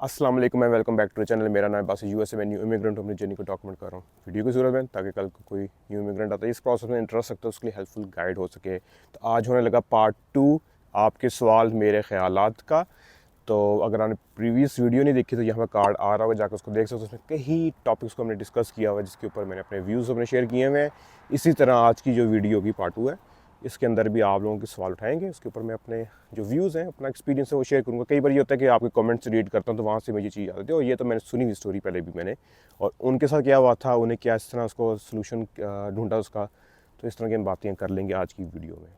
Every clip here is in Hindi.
अस्सलाम वालेकुम, मैं welcome back to the channel. मेरा नाम बासी यूएसए में न्यू इमिग्रेंट अपनी जर्नी को डॉक्यूमेंट कर रहा हूँ। वीडियो की ज़रूरत है ताकि कल को कोई न्यू इमिग्रेंट आता है इस प्रोसेस में इंटरेस्ट रखता है उसके लिए हेल्पफुल गाइड हो सके। तो आज होने लगा पार्ट 2 आपके सवाल मेरे ख्यालात का। तो अगर आपने प्रीवियस वीडियो नहीं देखी तो यहाँ पर कार्ड आ रहा होगा, जाकर उसको देख सकते हो। उसमें कई टॉपिक्स को हमने डिस्कस किया हुआ है जिसके ऊपर मैंने अपने व्यूज़ अपने शेयर किए हुए हैं। इसी तरह आज की जो वीडियो की पार्ट 2 है इसके अंदर भी आप लोगों के सवाल उठाएंगे, उसके ऊपर मैं अपने जो व्यूज़ हैं अपना एक्सपीरियंस है वो शेयर करूँगा। कई बार ये होता है कि आपके कमेंट्स रीड करता हूँ तो वहाँ से मुझे चीज़ आती है और ये तो मैंने सुनी हुई स्टोरी पहले भी मैंने, और उनके साथ क्या हुआ था, उन्हें क्या इस तरह उसको सोल्यूशन ढूंढा उसका। तो इस तरह की हम बातें कर लेंगे आज की वीडियो में।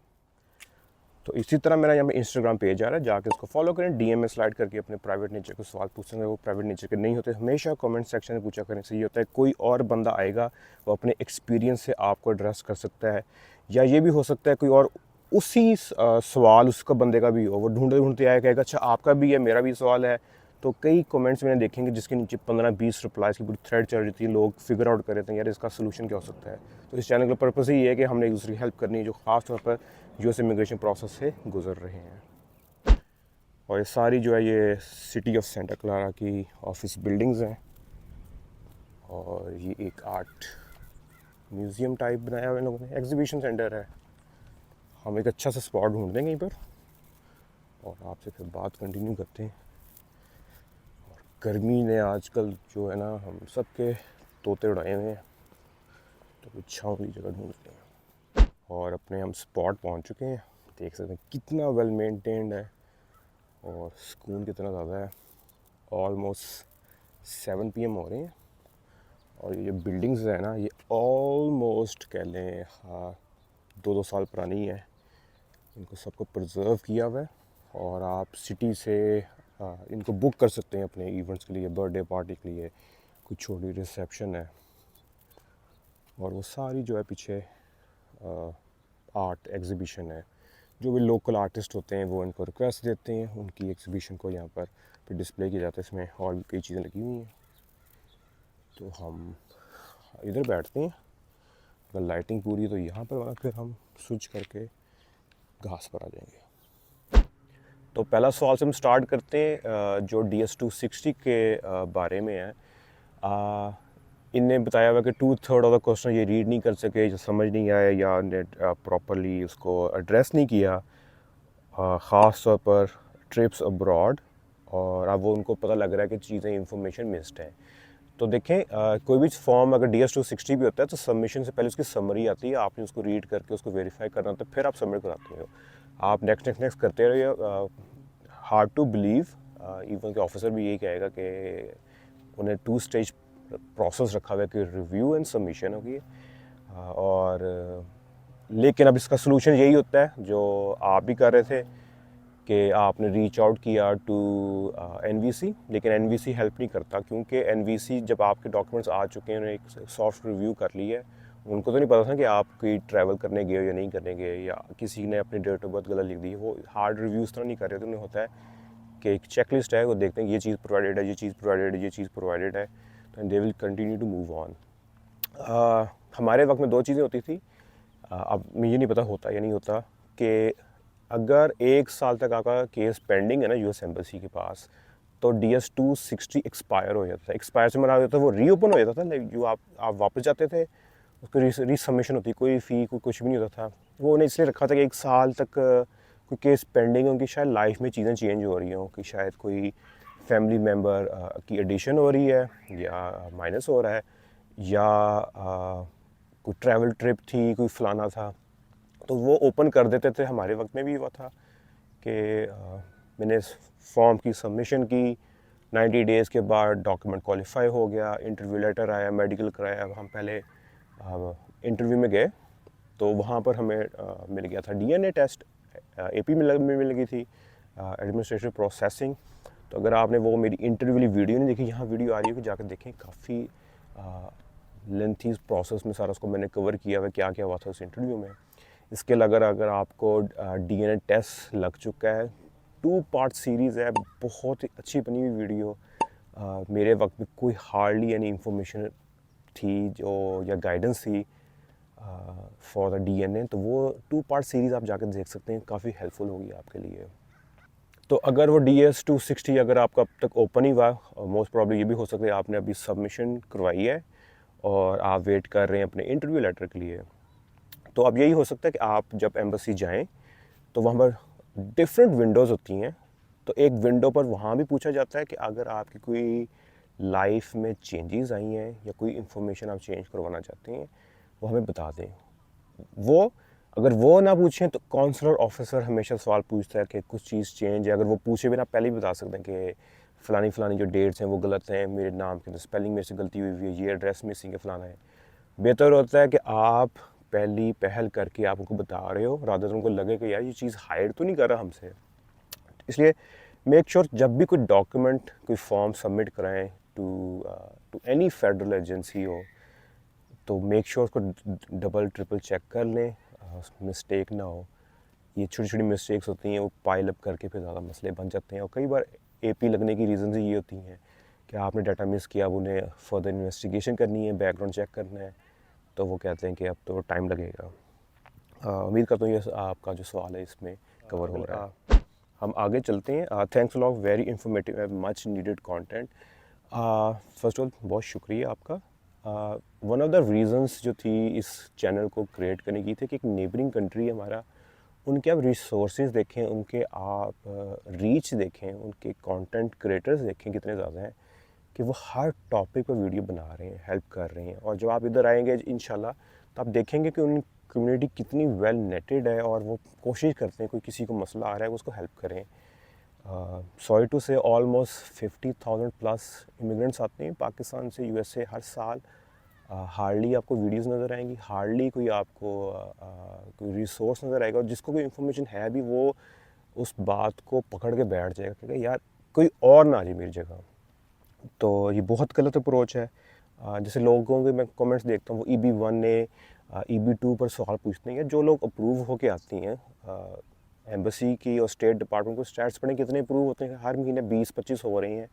तो इसी तरह मेरा यहाँ पे इंस्टाग्राम पेज आ रहा है, जाके उसको फॉलो करें। डीएम में स्लाइड करके अपने प्राइवेट नेचर को सवाल पूछ सकते हैं। वो प्राइवेट नेचर के नहीं होते, हमेशा कमेंट सेक्शन में पूछा करने से ये होता है कोई और बंदा आएगा वो अपने एक्सपीरियंस से आपको एड्रेस कर सकता है। या ये भी हो सकता है कोई और उसी सवाल उसका बंदे का भी हो, वो ढूंढते ढूंढते आया कहेगा अच्छा आपका भी है, मेरा भी सवाल है। तो कई कमेंट्स मैंने देखेंगे जिसके नीचे 15-20 रिप्लाइज की पूरी थ्रेड चल रही थी। लोग फिगर आउट कर रहे थे यार इसका सोल्यूशन क्या हो सकता है। तो इस चैनल का पर्पस ही ये है कि हमने एक दूसरे की हेल्प करनी है जो ख़ास तौर पर यूएस इमिग्रेशन प्रोसेस से गुजर रहे हैं। और ये सारी जो है ये सिटी ऑफ सेंटा क्लारा की ऑफिस बिल्डिंग्स हैं और ये एक आर्ट म्यूज़ियम टाइप बनाया हुआ इन लोगों ने, एग्जीबिशन सेंटर है। हम एक अच्छा सा स्पॉट ढूंढ देंगे यहीं पर और आपसे फिर बात कंटिन्यू करते हैं। गर्मी ने आजकल जो है ना हम सब के तोते उड़ाए हुए हैं, तो कुछ छाँव वाली जगह ढूंढते हैं। और अपने हम स्पॉट पहुंच चुके हैं, देख सकते हैं कितना वेल मेंटेन्ड है और सुकून कितना ज़्यादा है। ऑलमोस्ट 7 PM हो रहे हैं और ये जो बिल्डिंग्स है ना ये ऑलमोस्ट कह लें 2-2 साल पुरानी है। इनको सबको प्रिजर्व किया हुआ है और आप सिटी से इनको बुक कर सकते हैं अपने इवेंट्स के लिए, बर्थडे पार्टी के लिए, कुछ छोटी रिसेप्शन है। और वो सारी जो है पीछे आर्ट एग्जीबिशन है। जो भी लोकल आर्टिस्ट होते हैं वो इनको रिक्वेस्ट देते हैं, उनकी एग्जीबिशन को यहाँ पर फिर डिस्प्ले किया जाता है। इसमें और भी कई चीज़ें लगी हुई हैं। तो हम इधर बैठते हैं, अगर लाइटिंग पूरी है तो यहाँ पर, वरना फिर हम स्विच करके घास पर आ जाएंगे। तो पहला सवाल से हम स्टार्ट करते हैं जो DS-260 के बारे में है। इनने बताया हुआ कि 2/3 ऑफ द क्वेश्चन ये रीड नहीं कर सके, जो समझ नहीं आया या प्रॉपरली उसको एड्रेस नहीं किया, ख़ास तौर पर ट्रिप्स अब्रॉड। और अब वो उनको पता लग रहा है कि चीज़ें इंफॉर्मेशन मिस्ड है। तो देखें कोई भी फॉर्म अगर DS-260 भी होता है तो सबमिशन से पहले उसकी समरी आती है, आपने उसको रीड करके उसको वेरीफाई करना होता है, फिर आप सबमिट कराते हो। आप नेक्स्ट नेक्स्ट नेक्स्ट करते रहिए। हार्ड टू बिलीव, इवन के ऑफिसर भी यही कहेगा कि उन्हें 2 स्टेज प्रोसेस रखा हुआ है कि रिव्यू एंड सबमिशन होगी। और लेकिन अब इसका सोल्यूशन यही होता है जो आप भी कर रहे थे कि आपने रीच आउट किया टू NVC, लेकिन NVC हेल्प नहीं करता क्योंकि NVC जब आपके डॉक्यूमेंट्स आ चुके हैं, उन्हें एक सॉफ्ट रिव्यू कर लिया है, उनको तो नहीं पता था कि आप कोई ट्रैवल करने गए या नहीं करने गए, या किसी ने अपनी डेट ऑफ बर्थ गलत लिख दी। वो हार्ड रिव्यू इस तरह नहीं कर रहे थे। उन्हें होता है कि एक चेक लिस्ट है, वो देखते हैं ये चीज़ प्रोवाइडेड है, ये चीज़ प्रोवाइडेड है, ये चीज़ प्रोवाइडेड है, तो they will continue to move on. हमारे वक्त में 2 चीज़ें होती थी, अब मुझे नहीं पता होता या नहीं होता, कि अगर 1 साल तक आपका केस पेंडिंग है ना US एम्बेसी के पास, तो DS-260 एक्सपायर हो जाता था। एक्सपायर से मना जाता था, वो रीओपन हो जाता था। लाइक जो आप वापस जाते थे, उसको रीसबमिशन होती, कोई फ़ी कोई कुछ भी नहीं होता था। वो उन्हें इसलिए रखा था कि 1 साल तक कोई केस पेंडिंग हो, उनकी शायद लाइफ में चीज़ें चेंज हो रही हों, कि शायद कोई फैमिली मेम्बर की एडिशन हो रही है या माइनस हो रहा है, या कोई ट्रैवल ट्रिप थी, कोई फलाना था, तो वो ओपन कर देते थे। हमारे वक्त में भी हुआ था कि मैंने फॉर्म की सबमिशन की, 90 डेज़ के बाद डॉक्यूमेंट क्वालिफाई हो गया, इंटरव्यू लेटर आया, मेडिकल कराया। अब हम पहले इंटरव्यू में गए तो वहाँ पर हमें मिल गया था DNA टेस्ट, AP में मिल गई थी एडमिनिस्ट्रेटिव प्रोसेसिंग। तो अगर आपने वो मेरी इंटरव्यू वाली वीडियो नहीं देखी, यहाँ वीडियो आ रही है कि जाकर देखें, काफ़ी लेंथी प्रोसेस में सारा उसको मैंने कवर किया हुआ क्या क्या हुआ था उस इंटरव्यू में। इसके अगर आपको DNA टेस्ट लग चुका है, 2 पार्ट सीरीज़ है, बहुत ही अच्छी बनी हुई वीडियो। मेरे वक्त में कोई हार्डली एनी इंफॉर्मेशन थी जो या गाइडेंस थी फॉर द DNA, तो वो 2 पार्ट सीरीज़ आप जाकर देख सकते हैं, काफ़ी हेल्पफुल होगी आपके लिए। तो अगर वो DS-260 अगर आपका अब तक ओपन ही हुआ, मोस्ट प्रॉब्ली ये भी हो सकता है आपने अभी सबमिशन करवाई है और आप वेट कर रहे हैं अपने इंटरव्यू लेटर के लिए, तो अब यही हो सकता है कि आप जब एम्बेसी जाएं तो वहाँ पर डिफरेंट विंडोज़ होती हैं। तो एक विंडो पर वहाँ भी पूछा जाता है कि अगर आपकी कोई लाइफ में चेंजेस आई हैं या कोई इन्फॉर्मेशन आप चेंज करवाना चाहते हैं, वो हमें बता दें। वो अगर वो ना पूछें तो काउंसलर ऑफिसर हमेशा सवाल पूछता है कि कुछ चीज़ चेंज है। अगर वो पूछे बिना पहले ही बता सकते हैं कि फ़लानी जो डेट्स हैं वो गलत हैं, मेरे नाम के अंदर स्पेलिंग मेरे से गलती हुई है, ये एड्रेस मिसिंग है, फ़लाना है। बेहतर होता है कि आप पहली पहल करके आप उनको बता रहे हो, रादर उनको लगे कि यार ये चीज़ हाइड तो नहीं कर रहा हमसे। इसलिए मेक श्योर जब भी कोई डॉक्यूमेंट, कोई फॉर्म सबमिट कराएं टू एनी फेडरल एजेंसी हो, तो मेक श्योर उसको डबल ट्रिपल चेक कर लें, मिस्टेक ना हो। ये छोटी छोटी मिस्टेक्स होती हैं, वो पाइल अप करके फिर ज़्यादा मसले बन जाते हैं। और कई बार AP लगने की रीज़न ही ये होती हैं कि आपने डाटा मिस किया, अब उन्हें फर्दर इन्वेस्टिगेशन करनी है, बैकग्राउंड चेक करना है, तो वो कहते हैं कि अब तो टाइम लगेगा। उम्मीद करता हूँ ये आपका जो सवाल है इसमें कवर हो रहा है। हम आगे चलते हैं। Thanks a lot, very informative and much needed content. First of all बहुत शुक्रिया आपका। वन ऑफ द रीज़न्स जो थी इस चैनल को क्रिएट करने की थी कि एक नेबरिंग कंट्री है हमारा, उनके आप रिसोर्सेज देखें, उनके आप रीच देखें, उनके कंटेंट क्रिएटर्स देखें कितने ज़्यादा हैं कि वो हर टॉपिक पर वीडियो बना रहे हैं, हेल्प कर रहे हैं। और जब आप इधर आएंगे इंशाल्लाह तो आप देखेंगे कि उन कम्युनिटी कितनी वेल नेटेड है और वो कोशिश करते हैं कोई किसी को मसला आ रहा है उसको हेल्प करें। सॉरी टू से ऑलमोस्ट 50,000 प्लस इमिग्रेंट्स आते हैं पाकिस्तान से USA हर साल। हार्डली आपको वीडियोस नज़र आएंगी, हार्डली कोई आपको कोई रिसोर्स नज़र आएगा, और जिसको कोई इन्फॉर्मेशन है भी वो उस बात को पकड़ के बैठ जाएगा कि यार कोई और ना आ जाए मेरी जगह। तो ये बहुत गलत अप्रोच है। जैसे लोगों के मैं कमेंट्स देखता हूँ, वो EB1 ने EB2 पर सवाल पूछते हैं। जो लोग अप्रूव होके आती हैं एम्बेसी की और स्टेट डिपार्टमेंट को, स्टैट्स पढ़ें कितने अप्रूव होते हैं, हर महीने 20-25 हो रही हैं।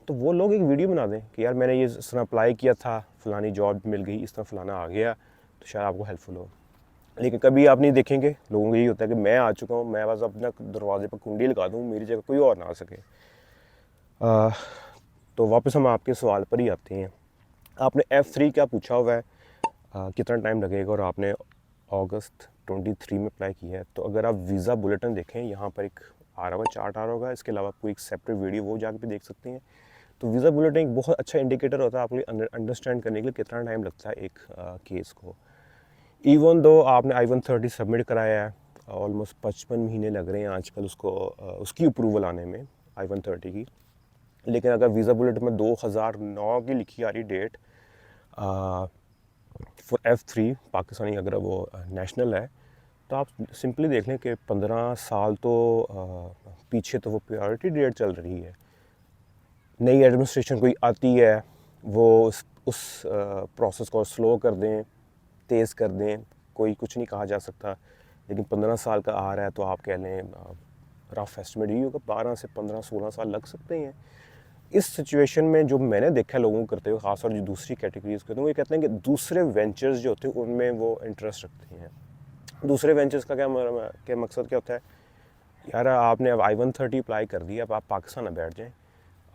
तो वो लोग एक वीडियो बना दें कि यार मैंने ये इस तरह अप्लाई किया था, फ़लानी जॉब मिल गई, इस तरह फ़लाना आ गया, तो शायद आपको हेल्पफुल हो। लेकिन कभी आप नहीं देखेंगे, लोगों को यही होता है कि मैं आ चुका हूँ, मैं बस अपना दरवाजे पर कुंडी लगा दूँ, मेरी जगह कोई और ना आ सके। तो वापस हम आपके सवाल पर ही आते हैं। आपने F3 क्या पूछा हुआ है, कितना टाइम लगेगा, और आपने अगस्त 23 में अप्लाई किया है। तो अगर आप वीज़ा बुलेटिन देखें, यहाँ पर एक आ रहा होगा, चार्ट आ रहा होगा, इसके अलावा आपको एक सेपरेट वीडियो वो जाकर भी देख सकते हैं। तो वीज़ा बुलेटिन एक बहुत अच्छा इंडिकेटर होता है आपके लिए अंडरस्टैंड करने के लिए कितना टाइम लगता है एक केस को। इवन दो आपने I-130 सबमिट कराया है, ऑलमोस्ट 55 महीने लग रहे हैं आजकल उसको उसकी अप्रूवल आने में, I-130 की। लेकिन अगर वीज़ा बुलेटिन में 2009 की लिखी आ रही डेट फॉर F3 पाकिस्तानी, अगर वो नेशनल है, तो आप सिंपली देख लें कि 15 साल तो पीछे तो वो प्रायोरिटी डेट चल रही है। नई एडमिनिस्ट्रेशन कोई आती है, वो उस प्रोसेस को स्लो कर दें, तेज़ कर दें, कोई कुछ नहीं कहा जा सकता। लेकिन 15 साल का आ रहा है तो आप कह लें रफ एस्टिमेट यही होगा 12 से 15-16 साल लग सकते हैं। इस सिचुएशन में जो मैंने देखा है लोगों को करते हुए, ख़ासतौर जो दूसरी कैटेगरीज करते हैं, वो ये कहते हैं कि दूसरे वेंचर्स जो होते हैं उनमें वो इंटरेस्ट रखते हैं। दूसरे वेंचर्स का क्या मकसद क्या होता है, यार आपने अब I-130 अप्लाई कर दिया, अब आप पाकिस्तान में बैठ जाएँ,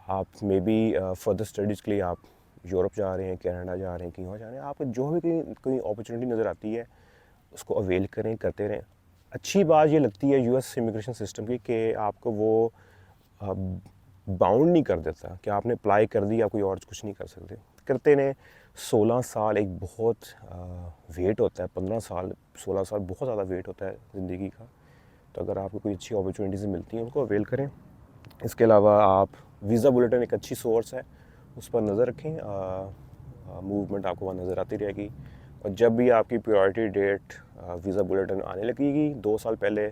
आप मे बी फर्दर स्टडीज़ के लिए आप यूरोप जा रहे हैं, कनाडा जा रहे हैं, कहीं और जा रहे हैं, आपको जो भी कोई अपॉर्चुनिटी नज़र आती है उसको अवेल करें, करते रहें। अच्छी बात ये लगती है US इमिग्रेशन सिस्टम की कि आपको वो बाउंड नहीं कर देता कि आपने अप्लाई कर दी, आप कोई और कुछ नहीं कर सकते। करते रहें। 16 साल एक बहुत वेट होता है, 15 साल 16 साल बहुत ज़्यादा वेट होता है ज़िंदगी का। तो अगर आपको कोई अच्छी अपॉर्चुनिटीज़ मिलती हैं उनको अवेल करें। इसके अलावा आप वीज़ा बुलेटिन एक अच्छी सोर्स है, उस पर नज़र रखें, मूवमेंट आपको वहाँ नज़र आती रहेगी। और जब भी आपकी प्रायोरिटी डेट वीज़ा बुलेटिन आने लगेगी 2 साल पहले,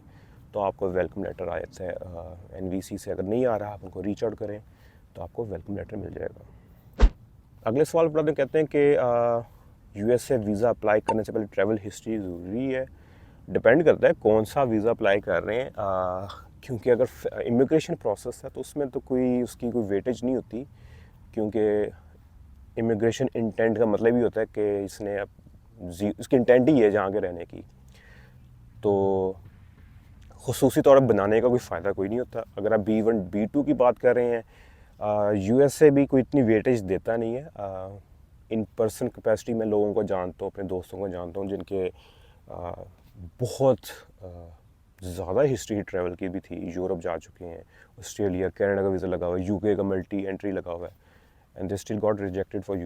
तो आपको वेलकम लेटर आ जाता है NVC से। अगर नहीं आ रहा आप उनको रीच आउट करें तो आपको वेलकम लेटर मिल जाएगा। अगले सवाल पर आते कहते हैं कि USA वीज़ा अप्लाई करने से पहले ट्रैवल हिस्ट्री ज़रूरी है। डिपेंड करता है कौन सा वीज़ा अप्लाई कर रहे हैं, क्योंकि अगर इमिग्रेशन प्रोसेस है तो उसमें तो कोई उसकी कोई वेटेज नहीं होती, क्योंकि इमिग्रेशन इंटेंट का मतलब ही होता है कि इसने अब उसकी इंटेंट ही है जहाँ के रहने की। तो खुसूसी तौर पर बनाने का कोई फ़ायदा कोई नहीं होता। अगर आप B1 B2 की बात कर रहे हैं, USA भी कोई इतनी वेटेज देता नहीं है। इन पर्सन कैपेसिटी में लोगों को जानता हूँ, अपने दोस्तों को जानता हूँ जिनके बहुत ज़्यादा हिस्ट्री ट्रैवल की भी थी, यूरोप जा चुके हैं, ऑस्ट्रेलिया, कनाडा का वीज़ा लगा हुआ है, UK का मल्टी एंट्री लगा हुआ है, and they still got rejected for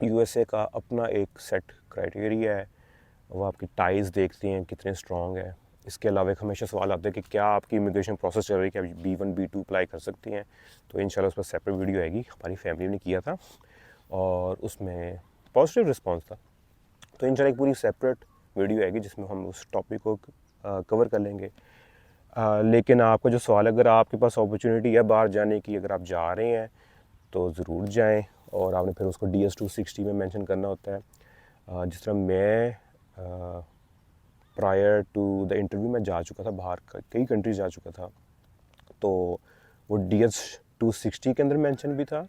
USA का अपना एक सेट क्राइटेरिया है, वो आपकी टाइज़ देखते हैं कितने स्ट्रॉन्ग है। इसके अलावा एक हमेशा सवाल आता है कि क्या आपकी इमिग्रेशन प्रोसेस चल रही है, क्या B1 B2 अप्लाई कर सकती हैं। तो इंशाल्लाह उस पर सेपरेट वीडियो आएगी, हमारी फैमिली ने किया था और उसमें पॉजिटिव रिस्पांस था। तो इंशाल्लाह एक पूरी सेपरेट वीडियो आएगी जिसमें हम उस टॉपिक को कवर कर लेंगे। लेकिन आपका जो सवाल है, अगर आपके पास अपॉर्चुनिटी है बाहर जाने की, अगर आप जा रहे हैं तो ज़रूर जाएं, और आपने फिर उसको DS-260 में मेंशन करना होता है। जिस तरह मैं प्रायर टू द इंटरव्यू में जा चुका था, बाहर कई कंट्रीज जा चुका था, तो वो DS-260 के अंदर मेंशन भी था।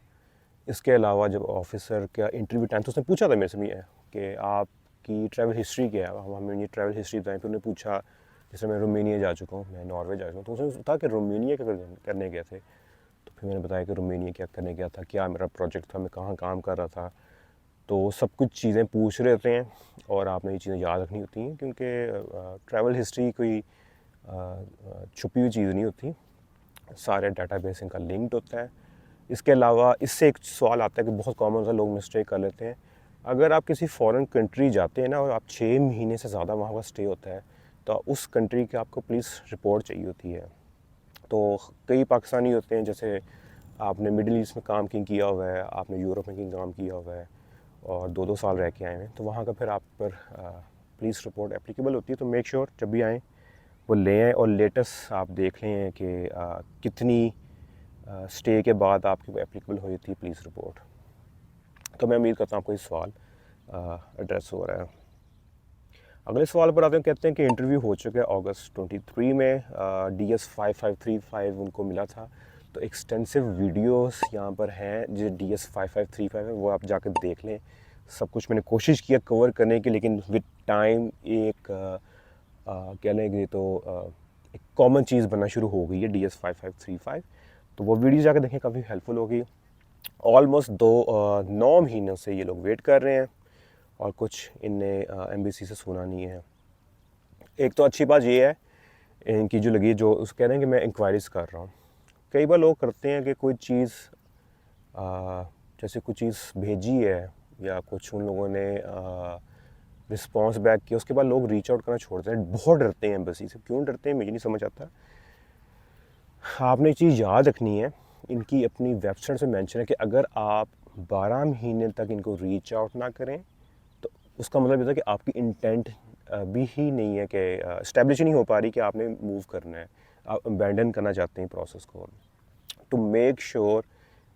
इसके अलावा जब ऑफिसर का इंटरव्यू टाइम, तो उसने पूछा था मेरे से भी कि आपकी ट्रैवल हिस्ट्री क्या है, हमें ये ट्रैवल हिस्ट्री बताएं। फिर उन्होंने पूछा, जैसे मैं रोमेनिया जा चुका हूँ, मैं नॉर्वे जा चुका हूँ, तो उसने कहा कि रोमेनिया क्या करने गए थे। तो फिर मैंने बताया कि रोमेनिया क्या करने गया था, क्या मेरा प्रोजेक्ट था, मैं कहाँ काम कर रहा था। तो सब कुछ चीज़ें पूछ रहे होते हैं और आपने ये चीज़ें याद रखनी होती हैं, क्योंकि ट्रैवल हिस्ट्री कोई छुपी हुई चीज़ नहीं होती, सारे डाटाबेस इनका लिंक्ड होता है। इसके अलावा इससे एक सवाल आता है कि बहुत कॉमन सा लोग मिस्टेक कर लेते हैं, अगर आप किसी फॉरेन कंट्री जाते हैं ना और आप 6 महीने से ज़्यादा वहाँ का स्टे होता है, तो उस कंट्री की आपको पुलिस रिपोर्ट चाहिए होती है। तो कई पाकिस्तानी होते हैं, जैसे आपने मिडिल ईस्ट में काम किया हुआ है, आपने यूरोप में काम किया हुआ है और 2-2 साल रह के आए हैं, तो वहाँ का फिर आप पर पुलिस रिपोर्ट एप्लीकेबल होती है। तो मेक श्योर जब भी आएँ वो ले आएँ, और लेटेस्ट आप देख लें कि कितनी स्टे के बाद आपकी एप्लीकेबल हुई थी पुलिस रिपोर्ट। तो मैं उम्मीद करता हूँ आपको ये सवाल एड्रेस हो रहा है। अगले सवाल पर आते हैं, कहते हैं कि इंटरव्यू हो चुका है अगस्त 23 में, DS-5535 उनको मिला था। तो एक्सटेंसिव वीडियोस यहाँ पर हैं जो DS-5535 है, वो आप जाकर देख लें। सब कुछ मैंने कोशिश किया कवर करने की, लेकिन विद टाइम एक कह लेंगे तो एक कॉमन चीज़ बनना शुरू हो गई है DS-5535। तो वो वीडियो जाकर देखें, काफ़ी हेल्पफुल होगी। ऑलमोस्ट 9 महीनों से ये लोग वेट कर रहे हैं और कुछ इनने एम्बेसी से सुना नहीं है। एक तो अच्छी बात ये है इनकी जो लगी, जो उस कह रहे हैं कि मैं इंक्वायरीज़ कर रहा हूँ। कई बार लोग करते हैं कि कोई चीज़ जैसे कुछ चीज़ भेजी है या कुछ उन लोगों ने रिस्पॉन्स बैक किया, उसके बाद लोग रीच आउट करना छोड़ते हैं, बहुत डरते हैं एम्बेसी से। क्यों डरते हैं मुझे नहीं समझ आता। आपने एक चीज़ याद रखनी है, इनकी अपनी वेबसाइट से मेंशन है कि अगर आप 12 महीने तक इनको रीच आउट ना करें, तो उसका मतलब ये था कि आपकी इंटेंट भी ही नहीं है कि इस्टेब्लिश नहीं हो पा रही कि आपने मूव करना है, आप अबैंडन करना चाहते हैं प्रोसेस को। टू मेक श्योर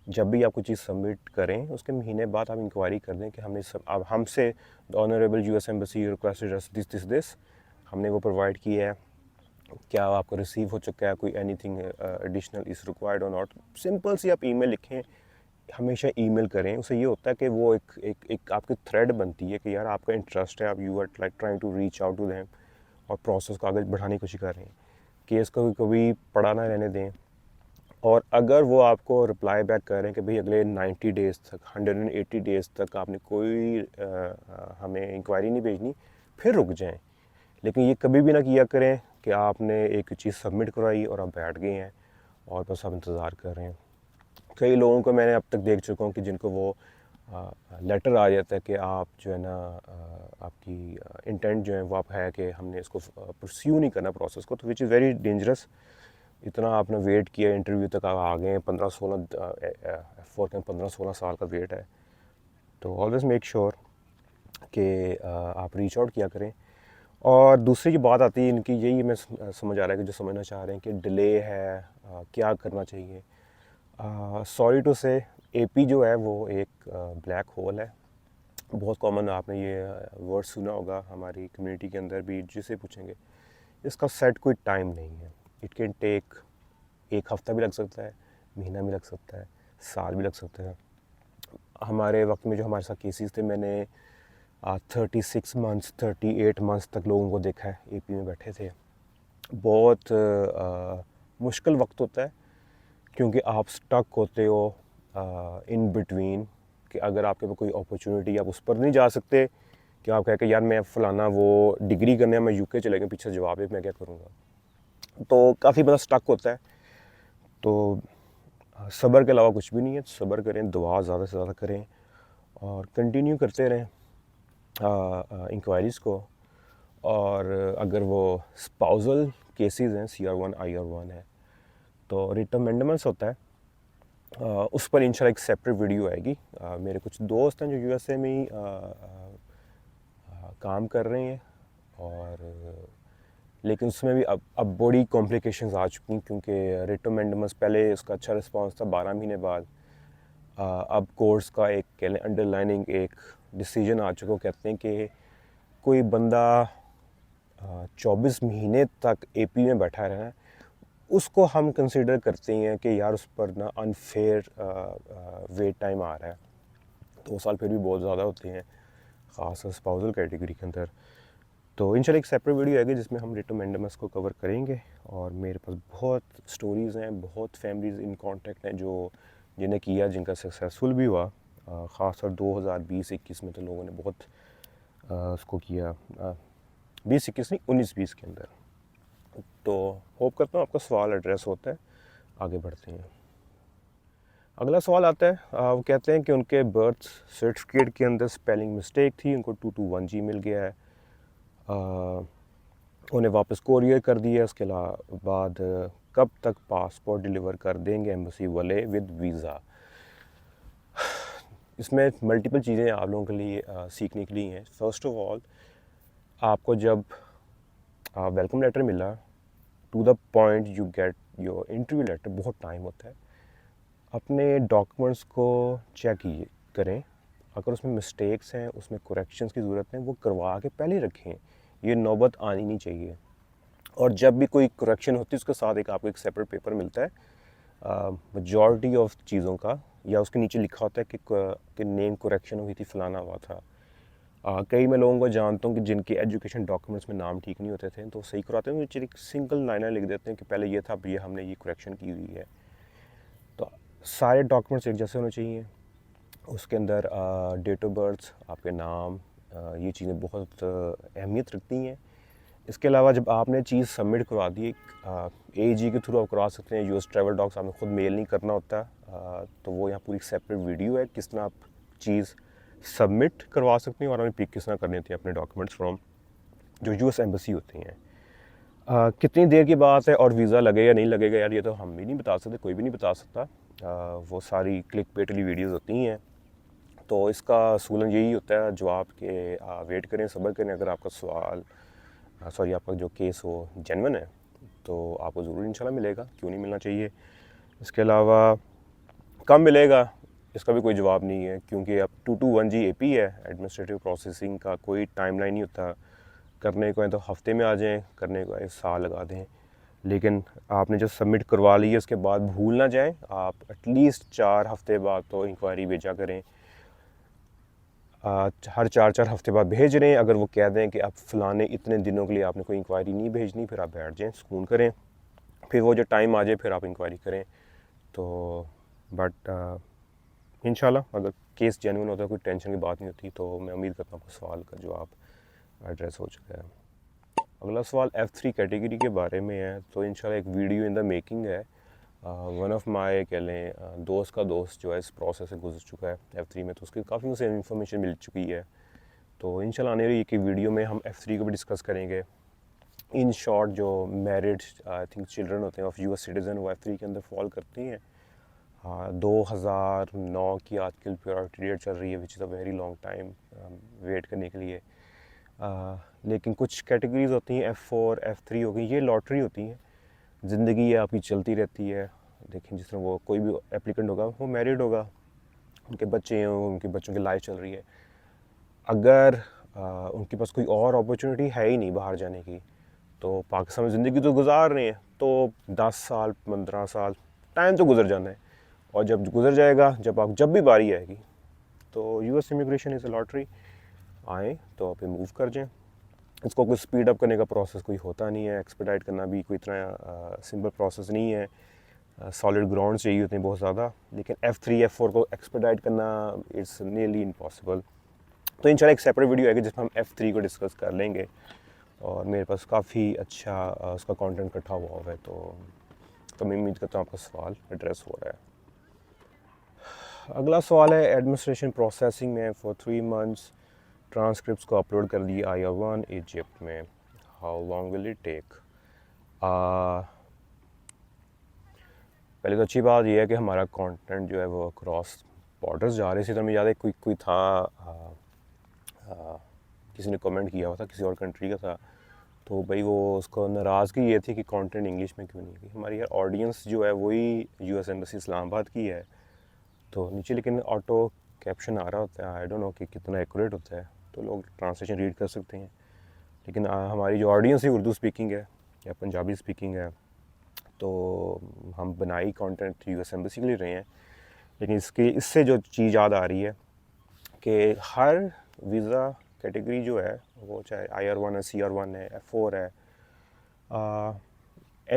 जब भी आप कोई चीज़ सबमिट करें, उसके महीने बाद आप इंक्वायरी कर दें कि हमने सब अब हमसे the honourable US embassy requested this हमने वो प्रोवाइड किया है, क्या आपको रिसीव हो चुका है, कोई एनीथिंग एडिशनल इज़ रिक्वायर्ड और नॉट। सिंपल सी आप ईमेल लिखें, हमेशा ईमेल करें। उससे ये होता है कि वो एक आपकी थ्रेड बनती है कि यार आपका इंटरेस्ट है, आप you are like trying to reach out to them और प्रोसेस को आगे बढ़ाने की कोशिश कर रहे हैं। केस को कभी पड़ा ना रहने दें। और अगर वो आपको रिप्लाई बैक कर रहे हैं कि भाई अगले 90 डेज़ तक, 180 डेज़ तक आपने कोई हमें इंक्वायरी नहीं भेजनी, फिर रुक जाएं। लेकिन ये कभी भी ना किया करें कि आपने एक चीज़ सबमिट करवाई और आप बैठ गए हैं और बस आप इंतज़ार कर रहे हैं। कई लोगों को मैंने अब तक देख चुका हूँ कि जिनको वो लेटर आ जाता है कि आप जो है ना आपकी इंटेंट जो है वो आप है कि हमने इसको परस्यू नहीं करना प्रोसेस को, तो विच इज़ वेरी डेंजरस। इतना आपने वेट किया, इंटरव्यू तक आप आ गए हैं, 15-16 साल का वेट है। तो ऑलवेज़ मेक श्योर कि आप रीच आउट किया करें। और दूसरी जो बात आती है इनकी, यही मैं समझ आ रहा है कि जो समझना चाह रहे हैं कि डिले है, क्या करना चाहिए। सॉरी टू से AP जो है वो एक ब्लैक होल है। बहुत कॉमन आपने ये वर्ड सुना होगा हमारी कम्युनिटी के अंदर भी, जिसे पूछेंगे इसका सेट कोई टाइम नहीं है। इट कैन टेक 1 हफ़्ता भी लग सकता है, महीना भी लग सकता है, साल भी लग सकता है। हमारे वक्त में जो हमारे साथ केसेस थे, मैंने 36 मंथ्स 38 मंथ्स तक लोगों को देखा है AP में बैठे थे। बहुत मुश्किल वक्त होता है, क्योंकि आप स्टक होते हो इन बिटवीन कि अगर आपके पास कोई अपॉर्चुनिटी आप उस पर नहीं जा सकते कि आप कह के यार मैं फ़लाना वो डिग्री करने मैं यूके चले गया, पीछे जवाब है मैं क्या करूँगा। तो काफ़ी बड़ा स्टक होता है। तो सब्र के अलावा कुछ भी नहीं है। सब्र करें, दुआ ज़्यादा से ज़्यादा करें और कंटिन्यू करते रहें इंक्वायरीज़ को। और अगर वो स्पाउसल केसेस हैं, CR1 IR1 है, तो रिट ऑफ मैंडेमस होता है। उस पर इंशाल्लाह एक सेपरेट वीडियो आएगी। मेरे कुछ दोस्त हैं जो USA में ही काम कर रहे हैं, और लेकिन उसमें भी अब बड़ी कॉम्प्लिकेशंस आ चुकी हैं, क्योंकि रिट ऑफ मैंडेमस पहले उसका अच्छा रिस्पांस था 12 महीने बाद। अब कोर्ट्स का एक कह लें अंडरलाइनिंग एक डिसीजन आ चुका, कहते हैं कि कोई बंदा 24 महीने तक AP में बैठा रहा है, उसको हम कंसिडर करते हैं कि यार उस पर ना अनफेयर वेट टाइम आ रहा है। 2 साल फिर भी बहुत ज़्यादा होते हैं, ख़ास स्पाउसल कैटेगरी के अंदर। तो इंशाल्लाह एक सेपरेट वीडियो आएगी जिसमें हम रिट ऑफ मैंडेमस को कवर करेंगे। और मेरे पास बहुत स्टोरीज़ हैं, बहुत फैमिलीज़ इन कांटेक्ट हैं जो जिन्हें किया, जिनका सक्सेसफुल भी हुआ। ख़ासतौर 2020-21 में तो लोगों ने बहुत उसको किया, 20-21 नहीं 19-20 के अंदर। तो होप करता हूँ आपका सवाल एड्रेस होता है। आगे बढ़ते हैं। अगला सवाल आता है, वो कहते हैं कि उनके बर्थ सर्टिफिकेट के अंदर स्पेलिंग मिस्टेक थी, उनको 221G मिल गया है, उन्हें वापस कोरियर कर दिया। उसके बाद कब तक पासपोर्ट डिलीवर कर देंगे एम्बेसी वाले विद वीज़ा। इसमें मल्टीपल चीज़ें आप लोगों के लिए सीखने के लिए हैं। फ़र्स्ट ऑफ ऑल, आपको जब वेलकम लेटर मिला, to the point you get your interview letter, बहुत टाइम होता है। अपने डॉक्यूमेंट्स को चेक करें, अगर उसमें मिस्टेक्स हैं, उसमें करेक्शंस की ज़रूरत है, वो करवा के पहले रखें। ये नौबत आनी नहीं चाहिए। और जब भी कोई करेक्शन होती है उसके साथ आपको एक सेपरेट पेपर मिलता है मेजॉरिटी ऑफ चीज़ों का, या उसके नीचे लिखा होता है कि नेम करेक्शन हुई थी, फलाना हुआ था। कई मैं लोगों को जानता हूँ कि जिनके एजुकेशन डॉक्यूमेंट्स में नाम ठीक नहीं होते थे, तो सही करवाते हैं, नीचे एक सिंगल लाइनर लिख देते हैं कि पहले ये था, अब ये हमने ये करेक्शन की हुई है। तो सारे डॉक्यूमेंट्स एक जैसे होने चाहिए। उसके अंदर डेट ऑफ बर्थ, आपके नाम, ये चीज़ें बहुत अहमियत रखती हैं। इसके अलावा जब आपने चीज़ सबमिट करवा दी, AG के थ्रू आप करवा सकते हैं। US ट्रैवल डॉक्स आपने खुद मेल नहीं करना होता। तो वो यहाँ पूरी सेपरेट वीडियो है किस तरह आप चीज़ सबमिट करवा सकते हैं और हमें पिक किस तरह करनी होती है अपने डॉक्यूमेंट्स फ्रॉम जो US एम्बेसी होती हैं। कितनी देर की बात है और वीज़ा लगेगा या नहीं लगेगा, यार ये तो हम भी नहीं बता सकते, कोई भी नहीं बता सकता। वो सारी क्लिक पेटली वीडियोज़ होती हैं। तो इसका सूलन यही होता है जवाब के वेट करें, सब्र करें। अगर आपका सवाल सॉरी आपका जो केस हो जेन्युइन है तो आपको ज़रूर इंशाल्लाह मिलेगा, क्यों नहीं मिलना चाहिए। इसके अलावा कब मिलेगा इसका भी कोई जवाब नहीं है, क्योंकि अब 221G AP है, एडमिनिस्ट्रेटिव प्रोसेसिंग का कोई टाइमलाइन नहीं होता। करने को है तो हफ्ते में आ जाएं, करने को है साल लगा दें। लेकिन आपने जब सबमिट करवा ली है उसके बाद भूल ना जाएं, आप एटलीस्ट 4 हफ्ते बाद तो इंक्वायरी भेजा करें। हर 4-4 हफ्ते बाद भेज रहे हैं। अगर वो कह दें कि आप फ़लाने इतने दिनों के लिए आपने कोई इंक्वायरी नहीं भेजनी, फिर आप बैठ जाएं, सुकून करें, फिर वो जो टाइम आ जाए फिर आप इंक्वायरी करें। तो बट इंशाल्लाह अगर केस जेन्युइन होता है, कोई टेंशन की बात नहीं होती, तो मैं उम्मीद करता हूँ आपको सवाल का जवाब एड्रेस हो चुका है। अगला सवाल F3 कैटेगरी के बारे में है। तो इंशाल्लाह एक वीडियो इन द मेकिंग है। वन ऑफ माई कह लें दोस्त का दोस्त जो है इस प्रोसेस से गुजर चुका है F3 में, तो उसकी काफ़ी उसे इन्फॉर्मेशन मिल चुकी है। तो इंशाल्लाह आने वाली एक वीडियो में हम F3 को भी डिस्कस करेंगे। इन शॉर्ट, जो मैरिड आई थिंक चिल्ड्रन होते हैं ऑफ US सिटीज़न, वो F3 के अंदर फॉल करती हैं। 2009 की आजकल प्रायोरिटी डेट चल रही है, which is a very long time wait करने के लिए। लेकिन कुछ कैटेगरीज होती हैं F4 F3 हो गई, ये लॉटरी होती हैं। ज़िंदगी ये आपकी चलती रहती है। देखें जिस तरह वो कोई भी एप्लीकेंट होगा वो मैरिड होगा, उनके बच्चे हैं, उनके बच्चों की लाइफ चल रही है। अगर उनके पास कोई और अपॉर्चुनिटी है ही नहीं बाहर जाने की, तो पाकिस्तान में ज़िंदगी तो गुजार रहे हैं, तो 10 साल 15 साल टाइम तो गुजर जाना है। और जब गुजर जाएगा, जब भी बारी आएगी, तो US immigration is a lottery. आएँ तो आप मूव कर जाएँ। इसको कोई स्पीड अप करने का प्रोसेस कोई होता नहीं है, एक्सपेडाइट करना भी कोई इतना सिंपल प्रोसेस नहीं है। सॉलिड ग्राउंड चाहिए होते हैं बहुत ज़्यादा, लेकिन F3 F4 को एक्सपेडाइट करना इट्स नियरली इम्पॉसिबल। तो इंशाल्लाह एक सेपरेट वीडियो आएगी जिसमें हम F3 को डिस्कस कर लेंगे, और मेरे पास काफ़ी अच्छा उसका कंटेंट इकट्ठा हुआ है। तो मैं उम्मीद करता हूँ आपका सवाल एड्रेस हो रहा है। अगला सवाल है, एडमिनिस्ट्रेशन प्रोसेसिंग में फॉर 3 मंथ्स ट्रांसक्रिप्ट्स को अपलोड कर दिया IR1 इजिप्ट में, how long will it take. पहले तो अच्छी बात यह है कि हमारा कंटेंट जो है वो क्रॉस बॉर्डर्स जा रहे हैं। इसी तरह में याद है कोई था, किसी ने कमेंट किया हुआ था, किसी और कंट्री का था, तो भाई वो उसको नाराज़गी ये थी कि कंटेंट इंग्लिश में क्यों नहीं की। हमारी यार ऑडियंस जो है वही US एम्बेसी इस्लामाबाद की है, तो नीचे लेकिन ऑटो कैप्शन आ रहा होता है। आई डोंट नो कि कितना एक्यूरेट होता है, तो लोग ट्रांसलेशन रीड कर सकते हैं। लेकिन हमारी जो ऑडियंस है उर्दू स्पीकिंग है या पंजाबी स्पीकिंग है, तो हम बनाई कंटेंट US एम्बेसी के लिए रहे हैं। लेकिन इससे जो चीज़ याद आ रही है कि हर वीज़ा कैटेगरी जो है वो चाहे IR1 है, CR1 है, F4 है,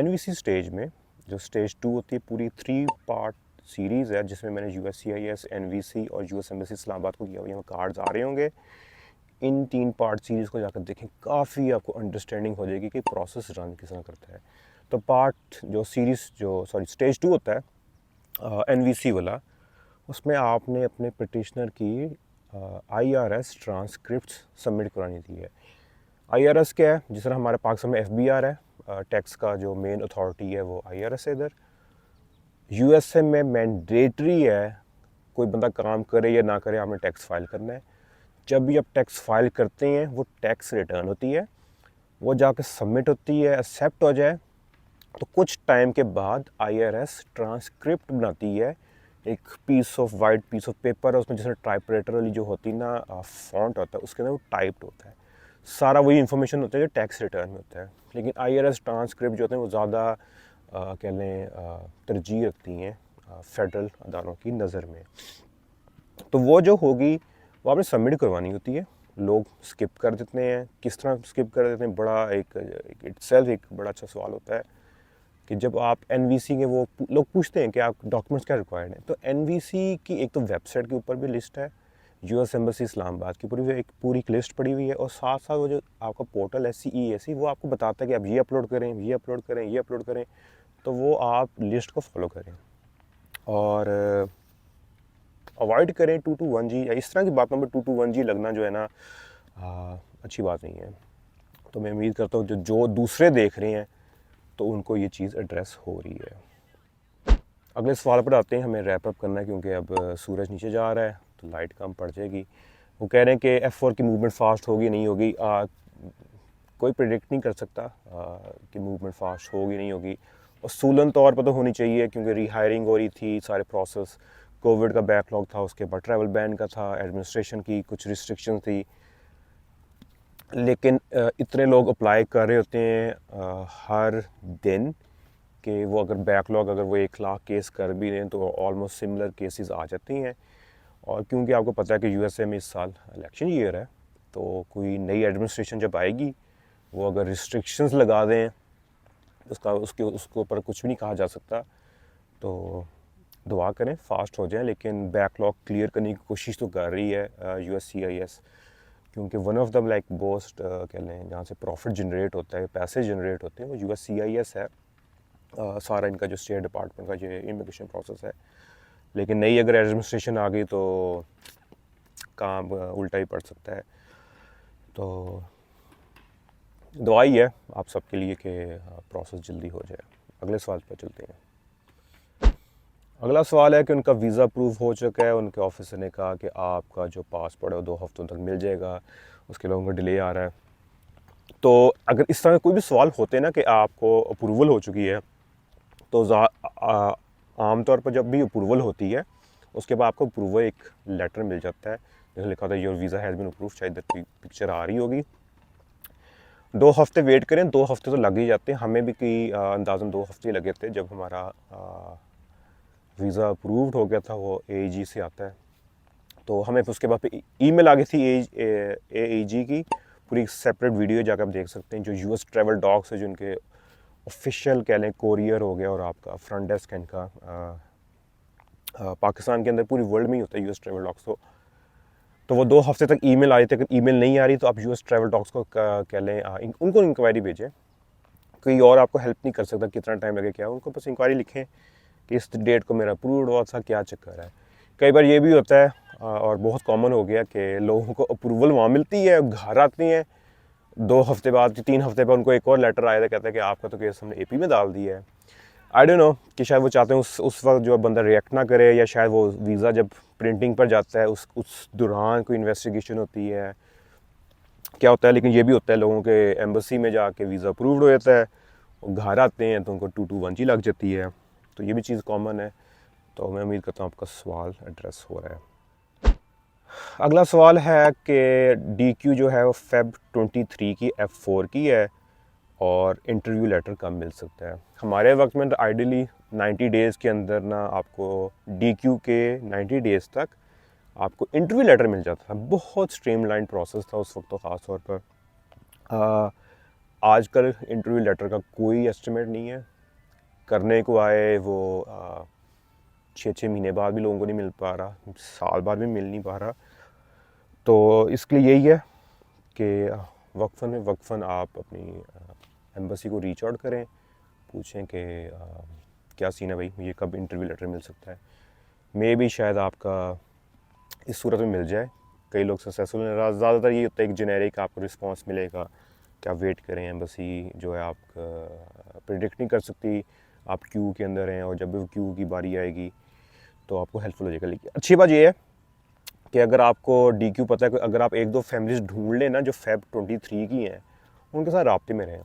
NVC स्टेज में जो स्टेज 2 होती है, पूरी 3 पार्ट सीरीज़ है जिसमें मैंने USCIS, NVC और US एम्बेसी इस्लामाबाद को किया हुआ। यहाँ कार्ड्स आ रहे होंगे, इन 3 पार्ट सीरीज़ को जाकर देखें, काफ़ी आपको अंडरस्टैंडिंग हो जाएगी कि प्रोसेस रन किस तरह करता है। तो पार्ट जो सीरीज़ जो स्टेज 2 होता है NVC वाला, उसमें आपने अपने पिटिशनर की IRS ट्रांसक्रिप्ट्स सबमिट करानी थी है। IRS क्या है, जिस तरह हमारे पाकिस्तान में FBR है, टैक्स का जो मेन अथॉरिटी है वो IRS है इधर। USA में मैंडेटरी है, कोई बंदा काम करे या ना करे आपने टैक्स फाइल करना है। जब भी आप टैक्स फाइल करते हैं वो टैक्स रिटर्न होती है, वो जाकर सबमिट होती है, एक्सेप्ट हो जाए तो कुछ टाइम के बाद IRS ट्रांसक्रिप्ट बनाती है, एक piece of white piece of paper है, उसमें जैसे टाइपराइटर वाली जो होती है ना फॉन्ट होता है, उसके अंदर वो टाइप्ड होता है, सारा वही इन्फॉर्मेशन होता है जो टैक्स रिटर्न में होता है। लेकिन IRS ट्रांसक्रिप्ट जो होते हैं वो ज़्यादा कह लें तरजीह रखती हैं फेडरल अदालों की नज़र में। तो वो जो होगी वो आपने सबमिट करवानी होती है। लोग स्किप कर देते हैं, किस तरह स्किप कर देते हैं, बड़ा एक इटसेल्फ एक बड़ा अच्छा सवाल होता है कि जब आप NVC के वो लोग पूछते हैं कि आप डॉक्यूमेंट्स क्या रिक्वायर्ड हैं, तो NVC की एक तो वेबसाइट के ऊपर भी लिस्ट है, US एम्बेसी इस्लामाबाद की पूरी लिस्ट पड़ी हुई है, और साथ साथ वो जो आपका पोर्टल है CEAC, वो आपको बताता है कि आप ये अपलोड करें, ये अपलोड करें, ये अपलोड करें। तो वो आप लिस्ट को फॉलो करें और अवॉइड करें 221G या इस तरह की बातों में 221G लगना जो है ना अच्छी बात नहीं है। तो मैं उम्मीद करता हूँ जो दूसरे देख रहे हैं तो उनको ये चीज़ एड्रेस हो रही है। अगले सवाल पर आते हैं, हमें रैप अप करना है क्योंकि अब सूरज नीचे जा रहा है तो लाइट कम पड़ जाएगी। वो कह रहे हैं कि F4 की मूवमेंट फास्ट होगी नहीं होगी। कोई प्रिडिक्ट नहीं कर सकता कि मूवमेंट फास्ट होगी नहीं होगी। उसूलन तौर पर तो होनी चाहिए क्योंकि रीहायरिंग हो रही थी, सारे प्रोसेस, कोविड का बैकलॉग था, उसके बाद ट्रैवल बैन का था, एडमिनिस्ट्रेशन की कुछ रिस्ट्रिक्शन थी। लेकिन इतने लोग अप्लाई कर रहे होते हैं हर दिन कि वो अगर बैकलॉग अगर वो 1 लाख केस कर भी रहे हैं तो ऑलमोस्ट सिमिलर केसेस आ जाती हैं। और क्योंकि आपको पता है कि USA में इस साल इलेक्शन ईयर है, तो कोई नई एडमिनिस्ट्रेशन जब आएगी वो अगर रिस्ट्रिक्शंस लगा दें उसके ऊपर कुछ भी नहीं कहा जा सकता। तो दुआ करें फ़ास्ट हो जाए, लेकिन बैकलॉग क्लियर करने की कोशिश तो कर रही है USCIS, क्योंकि one of the like boast कह लें जहाँ से प्रॉफिट जनरेट होता है, पैसे जनरेट होते हैं, वो USCIS है। सारा इनका जो स्टेट डिपार्टमेंट का जो इमिग्रेशन प्रोसेस है। लेकिन नई अगर एडमिनिस्ट्रेशन आ गई तो काम उल्टा ही पड़ सकता है। तो दुआ ही है आप सबके लिए कि प्रोसेस जल्दी हो जाए। अगले सवाल पर चलते हैं। अगला सवाल है कि उनका वीज़ा अप्रूव हो चुका है, उनके ऑफिसर ने कहा कि आपका जो पासपोर्ट है वो 2 हफ्तों तक मिल जाएगा, उसके लिए उनका डिले आ रहा है। तो अगर इस तरह कोई भी सवाल होते हैं ना कि आपको अप्रूवल हो चुकी है, तो आमतौर पर जब भी अप्रूवल होती है उसके बाद आपको अप्रूवल एक लेटर मिल जाता है जिसमें लिखा होता है your visa has been approved. शायद इधर पिक्चर आ रही होगी। 2 हफ्ते वेट करें, 2 हफ्ते तो लग ही जाते हैं। हमें भी कोई अंदाज़न 2 हफ्ते लगे थे जब हमारा वीज़ा अप्रूव्ड हो गया था, वो AEG से आता है। तो हमें उसके बाद ईमेल आ गई थी AEG की, पूरी सेपरेट वीडियो जाकर आप देख सकते हैं। जो यूएस ट्रैवल डॉग्स है, जो उनके ऑफिशियल कह लें कोरियर हो गया और आपका फ्रंट डेस्क है इनका पाकिस्तान के अंदर, पूरी वर्ल्ड में ही होता है यूएस ट्रैवल डॉग्स। तो वो 2 हफ्ते तक ईमेल आ रही थी। अगर ईमेल नहीं आ रही तो आप यूएस ट्रैवल डॉग्स को कह लें उनको इंक्वायरी भेजें। कोई और आपको हेल्प नहीं कर सकता कितना टाइम लगे क्या, उनको बस इंक्वायरी लिखें कि इस डेट को मेरा अप्रूव्ड हुआ था, क्या चक्कर है। कई बार ये भी होता है और बहुत कॉमन हो गया कि लोगों को अप्रूवल वहाँ मिलती है, घर आती हैं 2 हफ्ते बाद 3 हफ्ते बाद उनको एक और लेटर आया था, कहता है कि आपका तो केस हमने एपी में डाल दिया है। आई डोंट नो कि शायद वो चाहते हैं उस वक्त जो बंदा रिएक्ट ना करे, या शायद वो वीज़ा जब प्रिंटिंग पर जाता है उस दौरान कोई इन्वेस्टिगेशन होती है, क्या होता है। लेकिन ये भी होता है लोगों के एम्बेसी में जाके वीज़ा अप्रूव्ड हो जाता है, वो घर आते हैं तो उनको 221 लग जाती है। तो ये भी चीज़ कॉमन है। तो मैं उम्मीद करता हूँ आपका सवाल एड्रेस हो रहा है। अगला सवाल है कि DQ जो है वो Feb 23 की F4 की है और इंटरव्यू लेटर कब मिल सकता है। हमारे वक्त में तो आइडियली 90 डेज़ के अंदर ना आपको DQ के 90 डेज़ तक आपको इंटरव्यू लेटर मिल जाता था। बहुत स्ट्रीमलाइन प्रोसेस था उस वक्त तो, ख़ास तौर पर। आजकल इंटरव्यू लेटर का कोई एस्टिमेट नहीं है। करने को आए वो 6-6 महीने बाद भी लोगों को नहीं मिल पा रहा, साल बाद भी मिल नहीं पा रहा। तो इसके लिए यही है कि वक्फन आप अपनी एम्बेसी को रीच आउट करें, पूछें कि क्या सीन है भाई, मुझे कब इंटरव्यू लेटर मिल सकता है। मे भी शायद आपका इस सूरत में मिल जाए। कई लोग सक्सेसफुल हैं। ज़्यादातर ये होता है एक जेनेरिक आपको रिस्पांस मिलेगा कि आप वेट करें। एम्बेसी जो है आप प्रिडिक्ट नहीं कर सकती, आप क्यू के अंदर हैं और जब भी क्यू की बारी आएगी तो आपको हेल्पफुल हो जाएगा। लेकिन अच्छी बात ये है कि अगर आपको DQ पता है, अगर आप 1-2 फैमिलीज ढूंढ लें ना जो Feb 23 की हैं, उनके साथ राब्ते में रहें।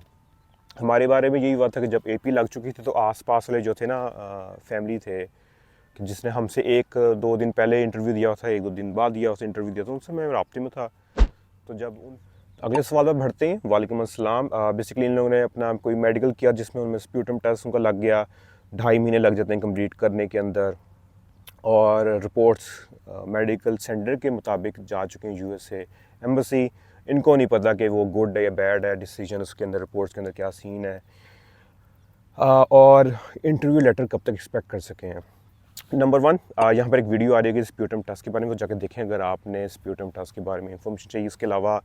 हमारे बारे में यही हुआ था कि जब AP लग चुकी थी तो आसपास वाले जो थे ना फैमिली थे कि जिसने हमसे 1-2 दिन पहले इंटरव्यू दिया था, 1-2 दिन बाद दिया उसे इंटरव्यू दिया था, उनसे मैं राब्ते में था। तो जब अगले सवाल पर बढ़ते हैं। वालेकुम अस्सलाम। बेसिकली इन लोगों ने अपना कोई मेडिकल किया जिसमें उनमें स्प्यूटम टेस्ट उनका लग गया, 2.5 महीने लग जाते हैं कंप्लीट करने के अंदर, और रिपोर्ट्स मेडिकल सेंटर के मुताबिक जा चुके हैं USA एम्बेसी। इनको नहीं पता कि वो गुड है या बैड है, डिसीजन उसके अंदर रिपोर्ट्स के अंदर क्या सीन है, और इंटरव्यू लेटर कब तक एक्सपेक्ट कर सकें हैं। नंबर 1, यहाँ पर एक वीडियो आ रही है स्प्यूटम टेस्ट के बारे में, वो जाकर देखें अगर आपने स्प्यूटम टेस्ट के बारे में इंफॉर्मेशन चाहिए। इसके अलावा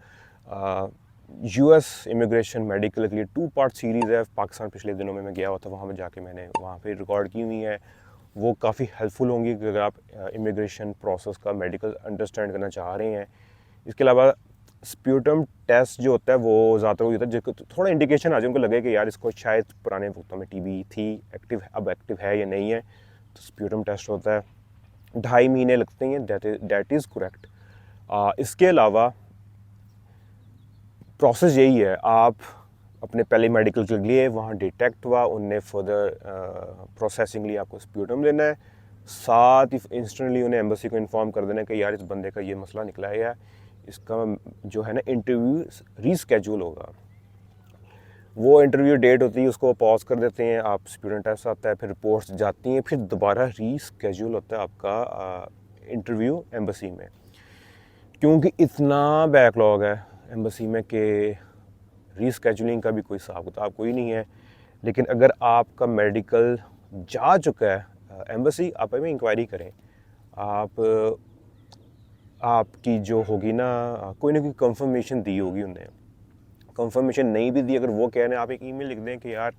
US इमिग्रेशन मेडिकल के लिए 2 पार्ट सीरीज़ है। पाकिस्तान पिछले दिनों में मैं गया हुआ था, वहाँ पर जाके मैंने वहाँ पे रिकॉर्ड की हुई है। वो काफ़ी हेल्पफुल होंगी अगर आप इमिग्रेशन प्रोसेस का मेडिकल अंडरस्टैंड करना चाह रहे हैं। इसके अलावा स्प्यूटम टेस्ट जो होता है वो ज़्यादातर होता है जिसको थोड़ा इंडिकेशन आ जाए, उनको लगे कि यार इसको शायद पुराने वक्तों में TB थी, एक्टिव अब एक्टिव है या नहीं है, तो स्प्यूटम टेस्ट होता है। 2.5 महीने लगते हैं, दैट इज़ करेक्ट। इसके अलावा प्रोसेस यही है, आप अपने पहले मेडिकल के लिए वहाँ डिटेक्ट हुआ, उनने फर्दर प्रोसेसिंग लिए आपको स्प्यूटम देना है, साथ ही इंस्टेंटली उन्हें एम्बेसी को इन्फॉर्म कर देना है कि यार इस बंदे का ये मसला निकला है, इसका जो है ना इंटरव्यू रीस्केड्यूल होगा। वो इंटरव्यू डेट होती है उसको पॉज कर देते हैं, आप स्प्यूटम टेस्ट आता है, फिर रिपोर्ट्स जाती हैं, फिर दोबारा रीस्केड्यूल होता है आपका इंटरव्यू एम्बेसी में। क्योंकि इतना बैकलॉग है एम्बेसी में कि रीस्केड्यूलिंग का भी कोई हिसाब किताब कोई नहीं है। लेकिन अगर आपका मेडिकल जा चुका है एम्बेसी, आप में इंक्वायरी करें। आपकी जो होगी ना कोई कंफर्मेशन दी होगी उन्हें। कंफर्मेशन नहीं भी दी, अगर वो कह रहे हैं, आप एक ईमेल लिख दें कि यार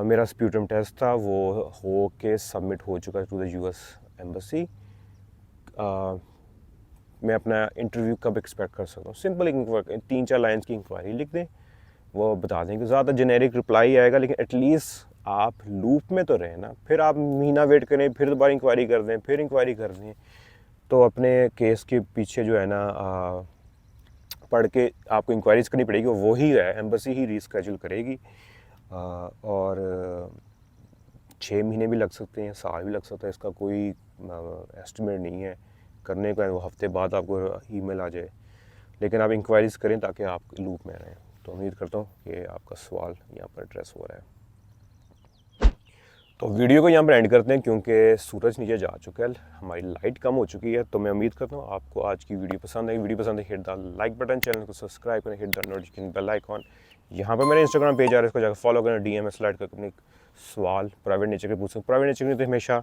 मेरा स्प्यूटम टेस्ट था वो हो के सबमिट हो चुका है टू द US एम्बेसी, मैं अपना इंटरव्यू कब एक्सपेक्ट कर सकता हूँ। सिंपल 3-4 लाइन्स की इंक्वायरी लिख दें, वो बता दें कि ज़्यादा जेनेरिक रिप्लाई आएगा, लेकिन एटलीस्ट आप लूप में तो रहें ना। फिर आप महीना वेट करें, फिर दोबारा इंक्वायरी कर दें, फिर इंक्वायरी कर दें, तो अपने केस के पीछे जो है ना पढ़ के आपको इंक्वायरीज करनी पड़ेगी। वो ही है, एम्बेसी ही रीस्केड्यूल करेगी, और 6 महीने भी लग सकते हैं, साल भी लग सकता है, इसका कोई एस्टिमेट नहीं है। करने को है वो हफ्ते बाद आपको ईमेल आ जाए, लेकिन आप इंक्वायरीज करें ताकि आप लूप में रहें। तो उम्मीद करता हूँ कि आपका सवाल यहाँ पर एड्रेस हो रहा है। तो वीडियो को यहाँ पर एंड करते हैं क्योंकि सूरज नीचे जा चुका है, हमारी लाइट कम हो चुकी है। तो मैं उम्मीद करता हूँ आपको आज की वीडियो पसंद आई। वीडियो पसंद है hit the like button, channel को सब्सक्राइब करें, hit the notification bell icon. यहाँ पर मेरा इंस्टाग्राम पेज आ रहा है, इसको जाकर फॉलो करें, DM में स्लाइड करके अपने सवाल प्राइवेट नेचर के पूछें। प्राइवेट नेचर के तो हमेशा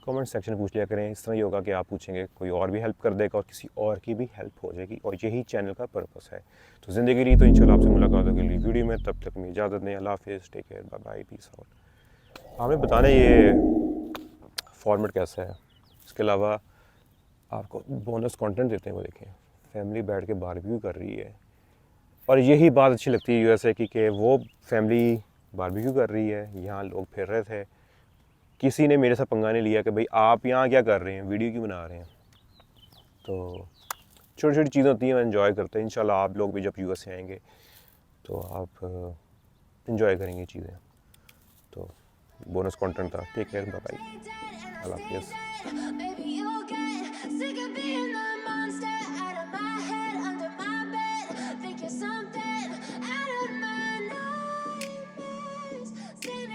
कमेंट सेक्शन में पूछ लिया करें। इस तरह ये होगा कि आप पूछेंगे, कोई और भी हेल्प कर देगा और किसी और की भी हेल्प हो जाएगी, और यही चैनल का पर्पस है। तो ज़िंदगी रही तो इंशाल्लाह आपसे मुलाकात होगी अगली वीडियो में। तब तक मैं इजाज़त दें। अल्लाह हाफिज़, take care, bye bye, peace out. हमें बताना ये फॉर्मेट कैसा है। इसके अलावा आपको बोनस कंटेंट देते हैं, वो देखें, फैमिली बैठ के बारबेक्यू कर रही है। और यही बात अच्छी लगती है USA की कि वो फैमिली बारबेक्यू कर रही है, यहाँ लोग फिर रहे थे, किसी ने मेरे साथ पंगा नहीं लिया कि भाई आप यहाँ क्या कर रहे हैं, वीडियो क्यों बना रहे हैं। तो छोटी छोटी चीज़ें होती हैं, एंजॉय करते हैं। इंशाल्लाह आप लोग भी जब USA आएंगे तो आप इंजॉय करेंगे चीज़ें। तो बोनस कंटेंट था। टेक केयर, बाय बाय, अल्लाह हाफिज़।